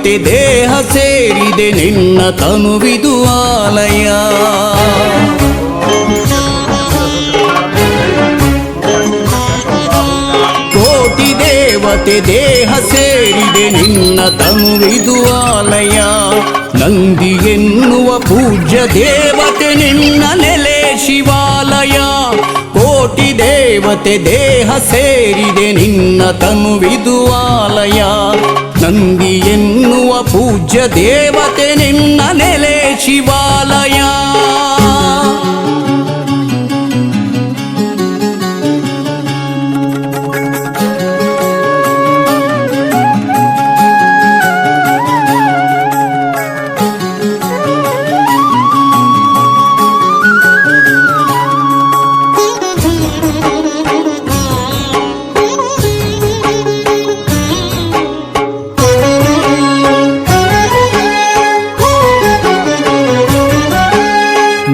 ದೇವತೆ ದೇಹ ಸೇರಿದೆ ನಿನ್ನ ತನುವಿದು ಆಲಯ. ಕೋಟಿ ದೇವತೆ ದೇಹ ಸೇರಿದೆ ನಿನ್ನ ತನುವಿದು ಆಲಯ. ನಂದಿ ಎನ್ನುವ ಪೂಜ್ಯ ದೇವತೆ ನಿನ್ನ ನೆಲೆ ಶಿವಾಲಯ. ಕೋಟಿ ದೇವತೆ ದೇಹ ಸೇರಿದೆ ನಿನ್ನ ತನುವಿದು ಆಲಯ. ನಂದಿ ಎನ್ನುವ ಪೂಜ್ಯ ದೇವತೆ ನಿನ್ನ ನೆಲೆ ಶಿವಾಲಯ.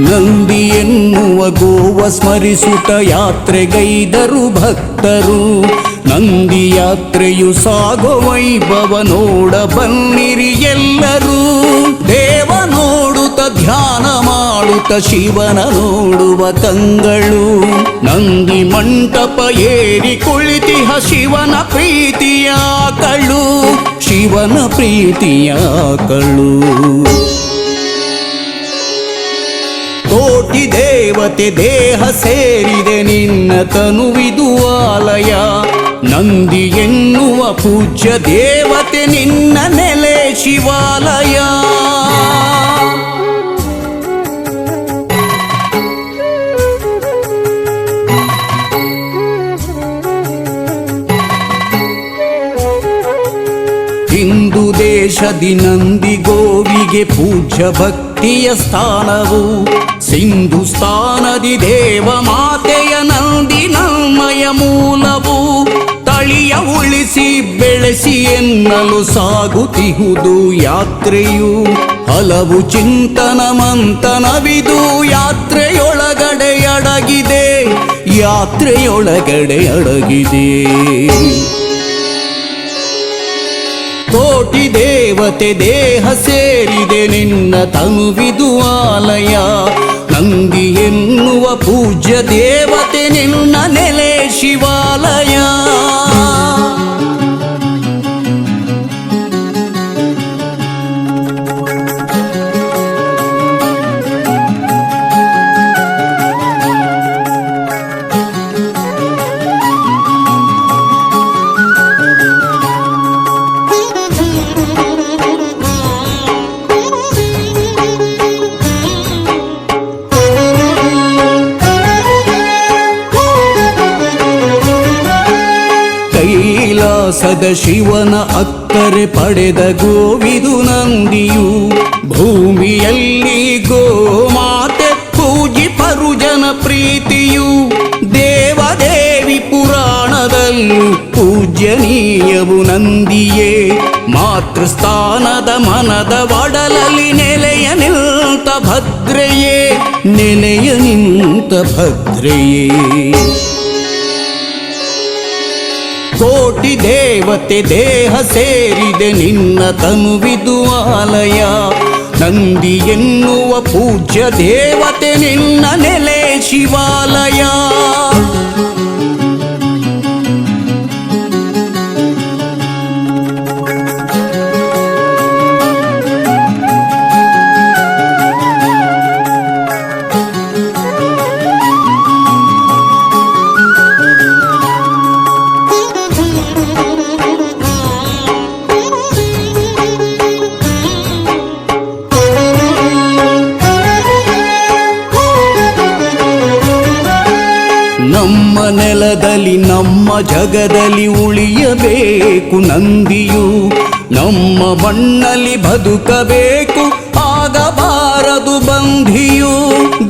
ನಂದಿ ಎನ್ನುವ ಗೋವ ಸ್ಮರಿಸುತ್ತ ಯಾತ್ರೆಗೈದರು ಭಕ್ತರು. ನಂದಿ ಯಾತ್ರೆಯು ಸಾಗೋ ವೈಭವ ನೋಡ ಬನ್ನಿರಿ ಎಲ್ಲರೂ. ದೇವ ನೋಡುತ್ತ ಧ್ಯಾನ ಮಾಡುತ್ತ ಶಿವನ ನೋಡುವ ಕಂಗಳು. ನಂದಿ ಮಂಟಪ ಏರಿ ಕುಳಿತಿಹ ಶಿವನ ಪ್ರೀತಿಯ ಕಳು. ಶಿವನ ಪ್ರೀತಿಯ ಕಳು. ಕೋಟಿ ದೇವತೆ ದೇಹ ಸೇರಿದೆ ನಿನ್ನ ತನುವಿದು ಆಲಯ. ನಂದಿ ಎನ್ನುವ ಪೂಜ್ಯ ದೇವತೆ ನಿನ್ನ ನೆಲೆ ಶಿವಾಲಯ. ಹಿಂದೂ ದೇಶದಿ ನಂದಿ ಗೋವಿಗೆ ಪೂಜ್ಯ ಭಕ್ತಿಯ ಸ್ಥಾನವು. ಸಿಂಧುಸ್ಥಾನದಿ ದೇವ ಮಾತೆಯ ನಂದಿ ನಮ್ಮಯ ಮೂಲವು. ತಳಿಯ ಉಳಿಸಿ ಬೆಳೆಸಿ ಎನ್ನಲು ಸಾಗುತ್ತಿಹುದು ಯಾತ್ರೆಯು. ಹಲವು ಚಿಂತನ ಮಂಥನವಿದು ಯಾತ್ರೆಯೊಳಗಡೆ ಅಡಗಿದೆ. ಯಾತ್ರೆಯೊಳಗಡೆ ಅಡಗಿದೆ. ಕೋಟಿ ದೇವತೆ ದೇಹ ಸೇರಿದೆ ನಿನ್ನ ತನುವಿದು ಆಲಯ. ನಂದಿ ಎನ್ನುವ ಪೂಜ್ಯ ದೇವತೆ ನಿನ್ನ ನೆಲೆ ಶಿವಾಲಯ. ಕೈಲಾಸದ ಶಿವನ ಅಕ್ಕರೆ ಪಡೆದ ಗೋವಿದು ನಂದಿಯು. ಭೂಮಿಯಲ್ಲಿ ಗೋಮಾತೆ ಪೂಜಿಪರು ಜನ ಪ್ರೀತಿಯು. ದೇವದೇವಿ ಪುರಾಣದಲ್ಲೂ ಪೂಜ್ಯನೀಯವು ನಂದಿಯೇ. ಮಾತೃಸ್ಥಾನದ ಮನದ ಒಡಲಲ್ಲಿ ನೆಲೆಯ ನಿಂತ ಭದ್ರೆಯೇ. ನೆಲೆಯ ನಿಂತ ಭದ್ರೆಯೇ. ಕೋಟಿ ದೇವತೆ ದೇಹ ಸೇರಿದೆ ನಿನ್ನ ತನುವಿದು ಆಲಯ. ನಂದಿ ಎನ್ನುವ ಪೂಜ್ಯ ದೇವತೆ ನಿನ್ನ ನೆಲೆ ಶಿವಾಲಯ. ನಮ್ಮ ನೆಲದಲ್ಲಿ ನಮ್ಮ ಜಗದಲ್ಲಿ ಉಳಿಯಬೇಕು ನಂದಿಯು. ನಮ್ಮ ಮಣ್ಣಲ್ಲಿ ಬದುಕಬೇಕು ಆಗಬಾರದು ಬಂಧಿಯು.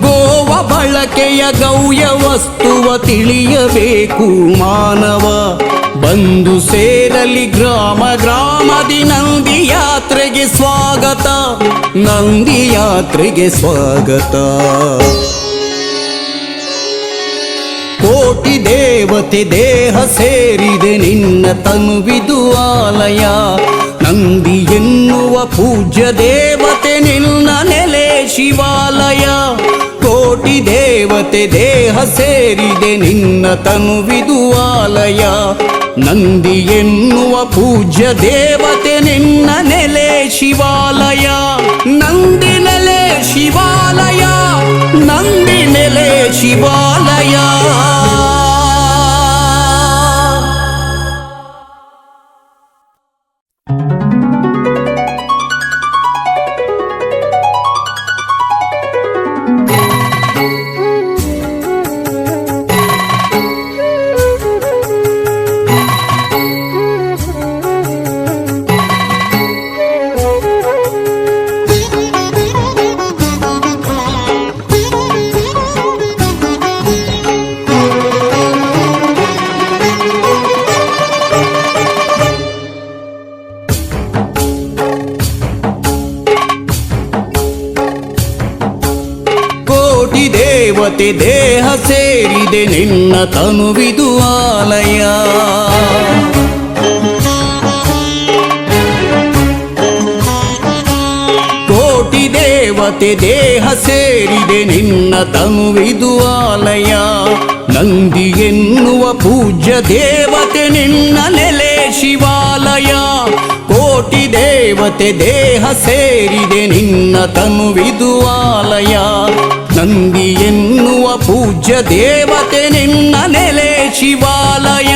ಗೋವ ಬಳಕೆಯ ಗೌಯ ವಸ್ತುವ ತಿಳಿಯಬೇಕು ಮಾನವ. ಬಂದು ಸೇರಲಿ ಗ್ರಾಮ ಗ್ರಾಮದಿ ನಂದಿ ಯಾತ್ರೆಗೆ ಸ್ವಾಗತ. ನಂದಿ ಯಾತ್ರೆಗೆ ಸ್ವಾಗತ. ಕೋಟಿ ದೇವತೆ ದೇಹ ಸೇರಿದೆ ನಿನ್ನ ತನುವಿದು ಆಲಯ. ನಂದಿ ಎನ್ನುವ ಪೂಜ್ಯ ದೇವತೆ ನಿನ್ನ ನೆಲೆ ಶಿವಾಲಯ. ಕೋಟಿ ದೇವತೆ ದೇಹ ಸೇರಿದೆ ನಿನ್ನ ತನುವಿದು ಆಲಯ. ನಂದಿ ಎನ್ನುವ ಪೂಜ್ಯ ದೇವತೆ ನಿನ್ನ ನೆಲೆ ಶಿವಾಲಯ. ನಂದಿ ನೆಲೆ ಶಿವಾಲಯ, ನಂದಿ ನೆಲೆ ಶಿವಾಲಯ. ದೇವತೆ ದೇಹ ಸೇರಿದೆ ನಿನ್ನ ತನುವಿದು ಆಲಯ. ಕೋಟಿ ದೇವತೆ ದೇಹ ಸೇರಿದೆ ನಿನ್ನ ತನುವಿದು ಆಲಯ. ನಂದಿ ಎನ್ನುವ ಪೂಜ್ಯ ದೇವತೆ ನಿನ್ನ ನೆಲೆ ಶಿವಾಲಯ. ಕೋಟಿ ದೇವತೆ ದೇಹ ಸೇರಿದೆ ನಿನ್ನ ತನುವಿದು ಆಲಯ. ನಂದಿ ಎನ್ನುವ ಪೂಜ್ಯ ದೇವತೆ ನಿನ್ನ ನೆಲೆ ಶಿವಾಲಯ.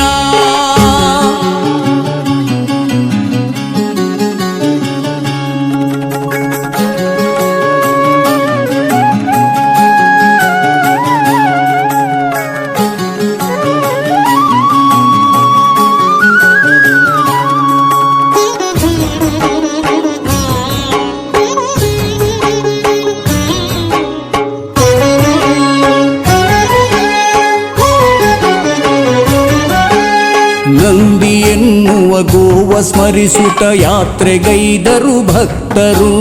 ನಂದಿ ಎನ್ನುವ ಗೋವ ಸ್ಮರಿಸುತ್ತ ಯಾತ್ರೆಗೈದರು ಭಕ್ತರು.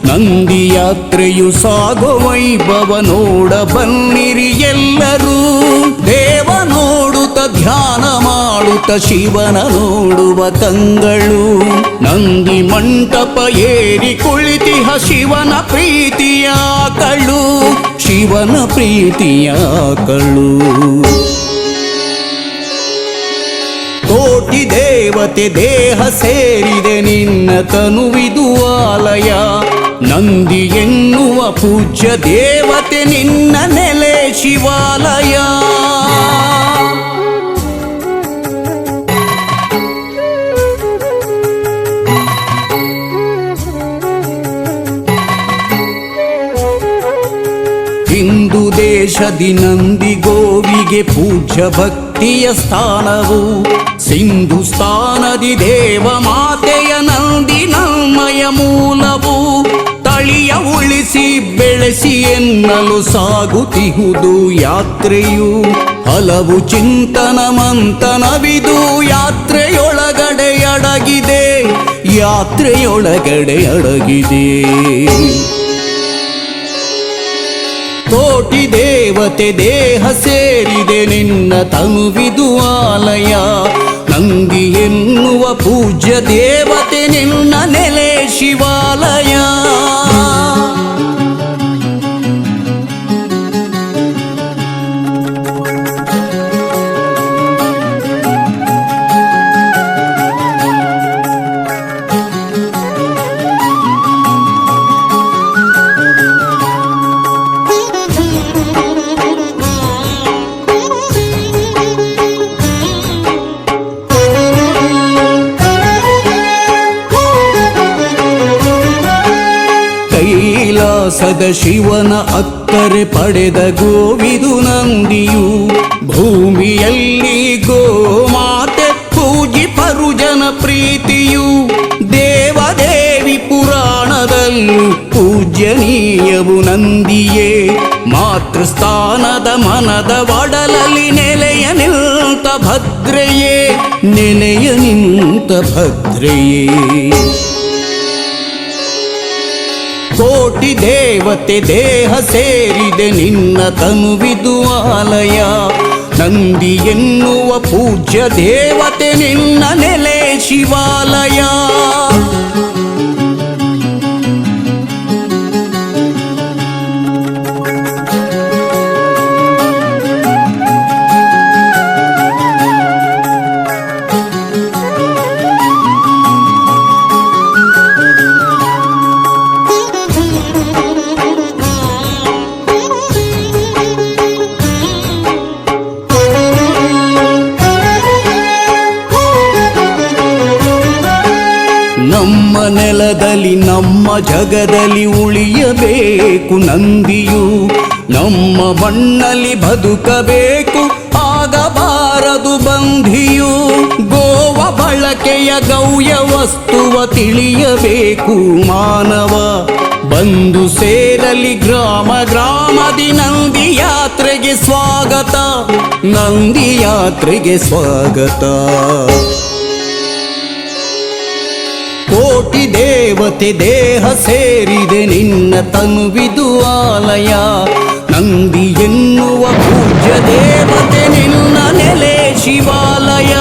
ನಂದಿ ಯಾತ್ರೆಯು ಸಾಗೋ ವೈಭವ ನೋಡ ಬನ್ನಿರಿ ಎಲ್ಲರೂ. ದೇವ ನೋಡುತ್ತ ಧ್ಯಾನ ಮಾಡುತ್ತ ಶಿವನ ನೋಡುವ ಕಂಗಳು. ನಂದಿ ಮಂಟಪ ಏರಿ ಕುಳಿತಿಹ ಶಿವನ ಪ್ರೀತಿಯ ಕಳು, ಶಿವನ ಪ್ರೀತಿಯ ಕಳು. ಕೋಟಿ ದೇವತೆ ದೇಹ ಸೇರಿದೆ ನಿನ್ನ ತನುವಿದು ಆಲಯ. ನಂದಿ ಎನ್ನುವ ಪೂಜ್ಯ ದೇವತೆ ನಿನ್ನ ನೆಲೆ ಶಿವಾಲಯ. ಹಿಂದೂ ದೇಶದಿ ನಂದಿ ಗೋವಿಗೆ ಪೂಜ್ಯ ಭಕ್ತಿಯ ಸ್ಥಾನವು. ಸಿಂಧುಸ್ಥಾನದಿ ದೇವ ಮಾತೆಯ ನಂದಿ ನಮ್ಮಯ ಮೂಲವು. ತಳಿಯ ಉಳಿಸಿ ಬೆಳೆಸಿ ಎನ್ನಲು ಸಾಗುತ್ತಿಹುದು ಯಾತ್ರೆಯು. ಹಲವು ಚಿಂತನ ಮಂಥನವಿದು ಯಾತ್ರೆಯೊಳಗಡೆ ಅಡಗಿದೆ, ಯಾತ್ರೆಯೊಳಗಡೆ ಅಡಗಿದೆ. ಕೋಟಿ ದೇವತೆ ದೇಹ ಸೇರಿದೆ ನಿನ್ನ ತನುವಿದು ಆಲಯ. ನಂದಿ ಎನ್ನುವ ಪೂಜ್ಯ ದೇವತೆ ನಿನ್ನ ನೆಲೆ ಶಿವಾಲಯ. ಕೈಲಾಸದ ಶಿವನ ಅಕ್ಕರೆ ಪಡೆದ ಗೋವಿದು ನಂದಿಯು. ಭೂಮಿಯಲ್ಲಿ ಗೋಮಾತೆ ಪೂಜಿಪರು ಜನ ಪ್ರೀತಿಯು. ದೇವದೇವಿ ಪುರಾಣದಲ್ಲೂ ಪೂಜ್ಯನೀಯವು ನಂದಿಯೇ. ಮಾತೃಸ್ಥಾನದ ಮನದ ಒಡಲಲ್ಲಿ ನೆಲೆಯ ನಿಂತ ಭದ್ರೆಯೇ, ನೆಲೆಯ ನಿಂತ ಭದ್ರೆಯೇ. ಕೋಟಿ ದೇವತೆ ದೇಹ ಸೇರಿದೆ ನಿನ್ನ ತನುವಿದು ಆಲಯ. ನಂದಿ ಎನ್ನುವ ಪೂಜ್ಯ ದೇವತೆ ನಿನ್ನ ನೆಲೆ ಶಿವಾಲಯ. ನಮ್ಮ ನೆಲದಲ್ಲಿ ನಮ್ಮ ಜಗದಲ್ಲಿ ಉಳಿಯಬೇಕು ನಂದಿಯು, ನಮ್ಮ ಮಣ್ಣಲ್ಲಿ ಬದುಕಬೇಕು ಆಗಬಾರದು ಬಂಧಿಯು. ಗೋವ ಬಳಕೆಯ ಗೌಯ ವಸ್ತುವ ತಿಳಿಯಬೇಕು ಮಾನವ, ಬಂದು ಸೇರಲಿ ಗ್ರಾಮ ಗ್ರಾಮದಿ ನಂದಿ ಯಾತ್ರೆಗೆ ಸ್ವಾಗತ, ನಂದಿ ಯಾತ್ರೆಗೆ ಸ್ವಾಗತ. ಕೋಟಿ ದೇವತೆ ದೇಹ ಸೇರಿದೆ ನಿನ್ನ ತನುವಿದು ಆಲಯ, ನಂದಿ ಎನ್ನುವ ಪೂಜ್ಯ ದೇವತೆ ನಿನ್ನ ನೆಲೆ ಶಿವಾಲಯ.